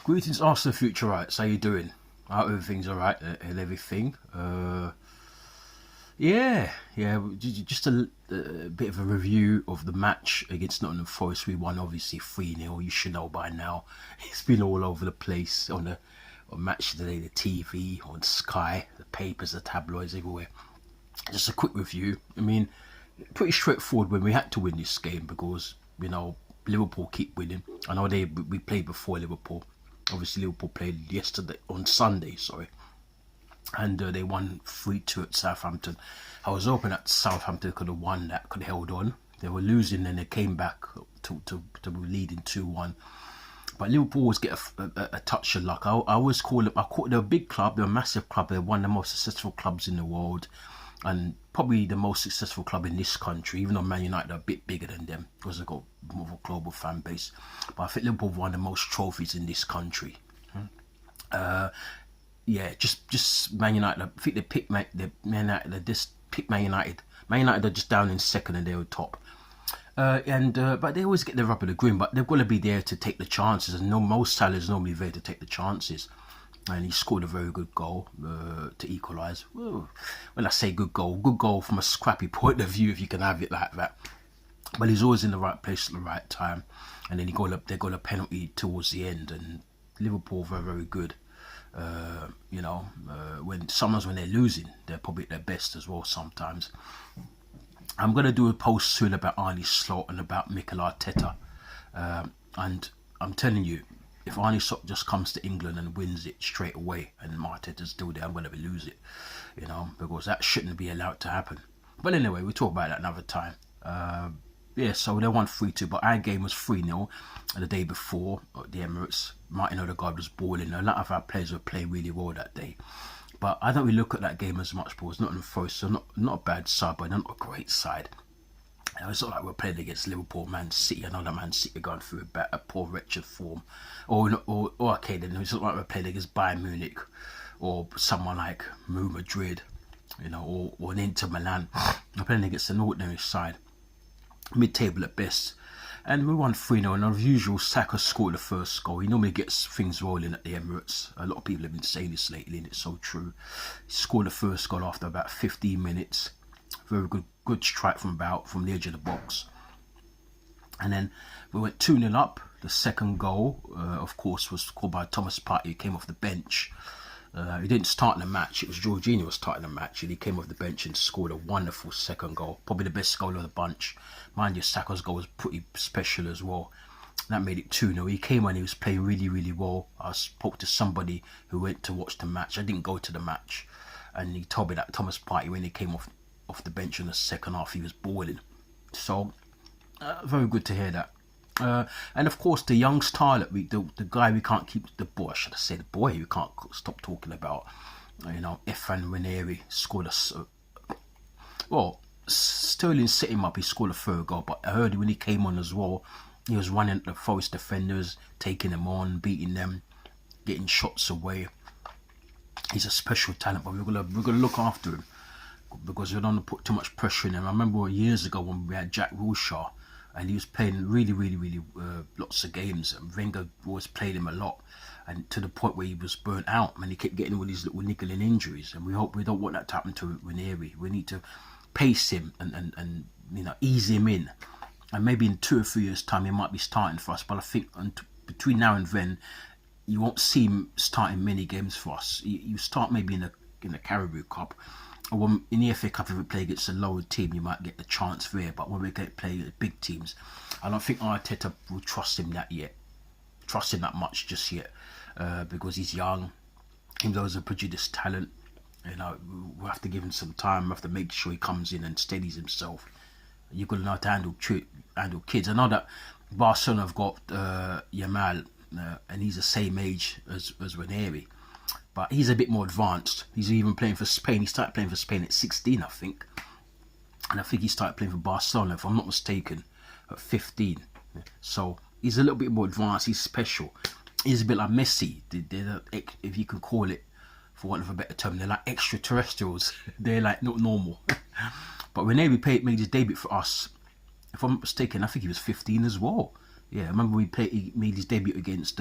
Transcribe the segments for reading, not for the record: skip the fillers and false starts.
Greetings, Arsenal Future Rights. How you doing? I hope everything's alright and everything. Yeah. Just a bit of a review of the match against Nottingham Forest. We won obviously 3-0. You should know by now. It's been all over the place on Match Today, the TV, on Sky, the papers, the tabloids, everywhere. Just a quick review. I mean, pretty straightforward when we had to win this game because, Liverpool keep winning. I know we played before Liverpool. Obviously, Liverpool played yesterday, on Sunday, sorry. And they won 3-2 at Southampton. I was hoping that Southampton could have won that, could have held on. They were losing and they came back to leading 2-1. But Liverpool always get a touch of luck. I always call it, they're a big club, they're a massive club, they're one of the most successful clubs in the world. And probably the most successful club in this country, even though Man United are a bit bigger than them because they've got more of a global fan base. But I think Liverpool won the most trophies in this country. Just Man United. I think they picked Man United. They just picked Man United. Man United are just down in second and they're on top. But they always get the rub of the green. But they've got to be there to take the chances. And most Salah's normally there to take the chances. And he scored a very good goal to equalise. When I say good goal from a scrappy point of view, if you can have it like that. But he's always in the right place at the right time. And then they got a penalty towards the end. And Liverpool were very good. When they're losing, they're probably at their best as well sometimes. I'm going to do a post soon about Arne Slot and about Mikel Arteta. And I'm telling you, if Arne Slot just comes to England and wins it straight away and Arteta's still there, I'm going to lose it, because that shouldn't be allowed to happen. But anyway, we'll talk about that another time. So they won 3-2, but our game was 3-0 the day before at the Emirates. Martin Odegaard was balling. A lot of our players were playing really well that day. But I don't really look at that game as much because Nottingham Forest, so not a bad side, but not a great side. It's not like we're playing against Liverpool, Man City. I know that Man City are going through a poor, wretched form. Or okay, then it's not like we're playing against Bayern Munich or someone like Real Madrid, or an Inter Milan. We're playing against an ordinary side, mid-table at best. And we won 3-0, and as usual, Saka scored the first goal. He normally gets things rolling at the Emirates. A lot of people have been saying this lately, and it's so true. He scored the first goal after about 15 minutes. Very good strike from the edge of the box. And then we went 2-0 up. The second goal, of course, was scored by Thomas Partey, who came off the bench. He didn't start the match. It was Jorginho was starting the match, and he came off the bench and scored a wonderful second goal. Probably the best goal of the bunch. Mind you, Saka's goal was pretty special as well. That made it 2-0. He came on, he was playing really, really well. I spoke to somebody who went to watch the match. I didn't go to the match. And he told me that Thomas Partey, when he came off the bench in the second half, he was balling. So, very good to hear that. And of course, the young star that the guy we can't keep, the boy, I should have said the boy we can't stop talking about, Efan Ranieri scored Sterling set him up, he scored a third goal, but I heard when he came on as well, he was running at the Forest defenders, taking them on, beating them, getting shots away. He's a special talent, but we're gonna look after him because we don't want to put too much pressure on him. I remember years ago when we had Jack Wilshere, and he was playing really, really, really lots of games. And Wenger always played him a lot, and to the point where he was burnt out, and he kept getting all these little niggling injuries. And we don't want that to happen to Ranieri. We need to pace him and ease him in. And maybe in 2 or 3 years' time, he might be starting for us. But I think between now and then, you won't see him starting many games for us. You start maybe in the Carabao Cup. Or in the FA Cup, if we play against a lower team, you might get the chance there. But when we play the big teams, I don't think Arteta will trust him that much just yet, because he's young. Even though he's a prodigious talent, we'll have to give him some time. We have to make sure he comes in and steadies himself. You've got to know how to handle kids. I know that Barcelona have got Yamal, and he's the same age as Ranieri. But he's a bit more advanced. He's even playing for Spain. He started playing for Spain at 16, I think. And I think he started playing for Barcelona, if I'm not mistaken, at 15. So he's a little bit more advanced. He's special. He's a bit like Messi. They're, if you can call it, for want of a better term, they're like extraterrestrials. They're like not normal. But when he made his debut for us, if I'm not mistaken, I think he was 15 as well. Yeah, I remember he made his debut against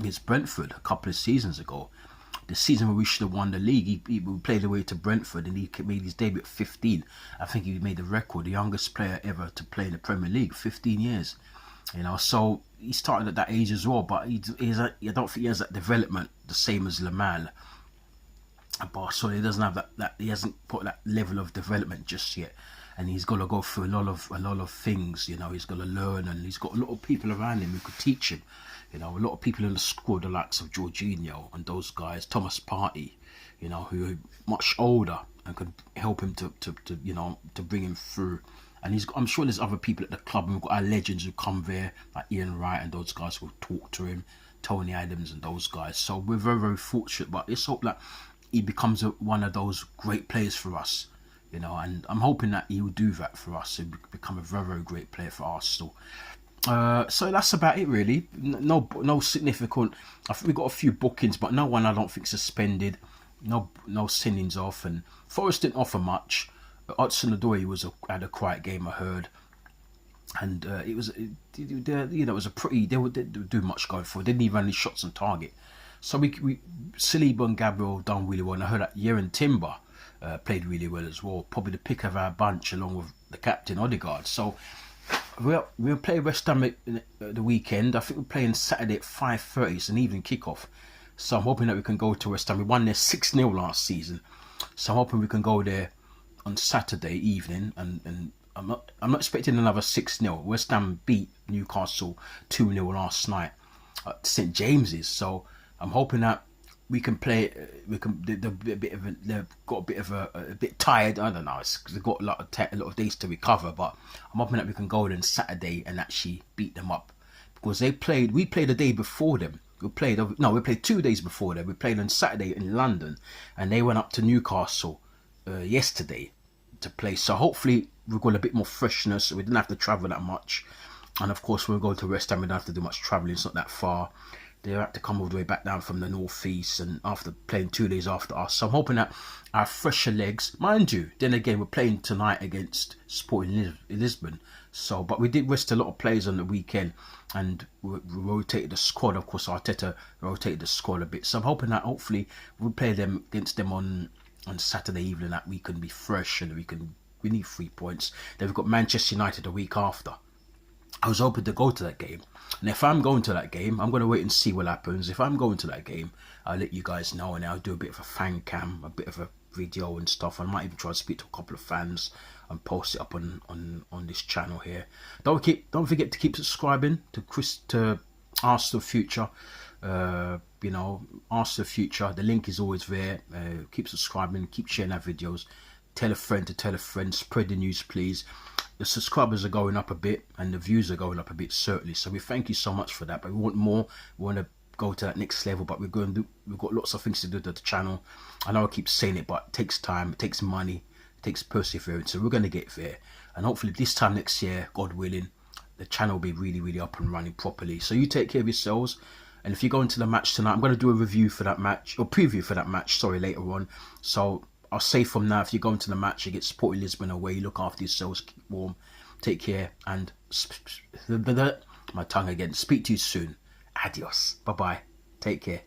against Brentford a couple of seasons ago. The season where we should have won the league, he played away to Brentford and he made his debut at 15. I think he made the record, the youngest player ever to play in the Premier League, 15 years. So he started at that age as well, but I don't think he has that development the same as Lamel. But so he doesn't have that he hasn't put that level of development just yet, and he's got to go through a lot of things. He's got to learn, and he's got a lot of people around him who could teach him. A lot of people in the squad, the likes of Jorginho and those guys, Thomas Partey, who are much older and could help him to bring him through. And I'm sure there's other people at the club, and we've got our legends who come there, like Ian Wright and those guys will talk to him, Tony Adams and those guys. So we're very, very fortunate, but let's hope that he becomes one of those great players for us, and I'm hoping that he will do that for us and become a very, very great player for Arsenal. So that's about it really. No significant. I think we got a few bookings, but no one I don't think suspended. No sendings off, and Forest didn't offer much. Hudson-Odoi had a quiet game, I heard, and it was a pretty. They didn't do much going for. They didn't even have any shots on target. So we Saliba and Gabriel done really well, and I heard that Yerin Timber played really well as well. Probably the pick of our bunch, along with the captain Odegaard. So we'll play West Ham at the weekend. I think we're playing Saturday at 5:30. It's an evening kickoff. So I'm hoping that we can go to West Ham. We won there 6-0 last season, so I'm hoping we can go there on Saturday evening, and I'm not expecting another 6-0. West Ham beat Newcastle 2-0 last night at St James's, so I'm hoping that we can play. They've got a bit tired. I don't know. They've got a lot of days to recover, but I'm hoping that we can go there on Saturday and actually beat them up, because we played a day before them. We played 2 days before them. We played on Saturday in London, and they went up to Newcastle yesterday to play. So hopefully we've got a bit more freshness. So we didn't have to travel that much, and of course we'll go to West Ham. We don't have to do much travelling. It's not that far. They had to come all the way back down from the northeast, and after playing 2 days after us. So I'm hoping that our fresher legs, mind you, then again we're playing tonight against Sporting Lisbon. So, but we did rest a lot of players on the weekend, and we rotated the squad. Of course, Arteta rotated the squad a bit. So I'm hoping that hopefully we'll play against them on Saturday evening, that we can be fresh and we need 3 points. Then we've got Manchester United the week after. I was hoping to go to that game, and if I'm going to that game, I'm going to wait and see what happens. If I'm going to that game, I'll let you guys know, and I'll do a bit of a fan cam, a bit of a video and stuff. I might even try to speak to a couple of fans and post it up on this channel here. Don't forget to keep subscribing to Ask the Future. Ask the Future. The link is always there. Keep subscribing, keep sharing our videos. Tell a friend to tell a friend. Spread the news, please. The subscribers are going up a bit, and the views are going up a bit, certainly. So we thank you so much for that. But we want more. We want to go to that next level. But we've got lots of things to do to the channel. I know I keep saying it, but it takes time. It takes money. It takes perseverance. So we're going to get there. And hopefully this time next year, God willing, the channel will be really, really up and running properly. So you take care of yourselves. And if you're going to the match tonight, I'm going to do a review for that match, or preview for that match, sorry, later on. So I'll say from now, if you're going to the match against Sporting Lisbon away, look after yourselves, keep warm, take care, and my tongue again. Speak to you soon. Adios. Bye-bye. Take care.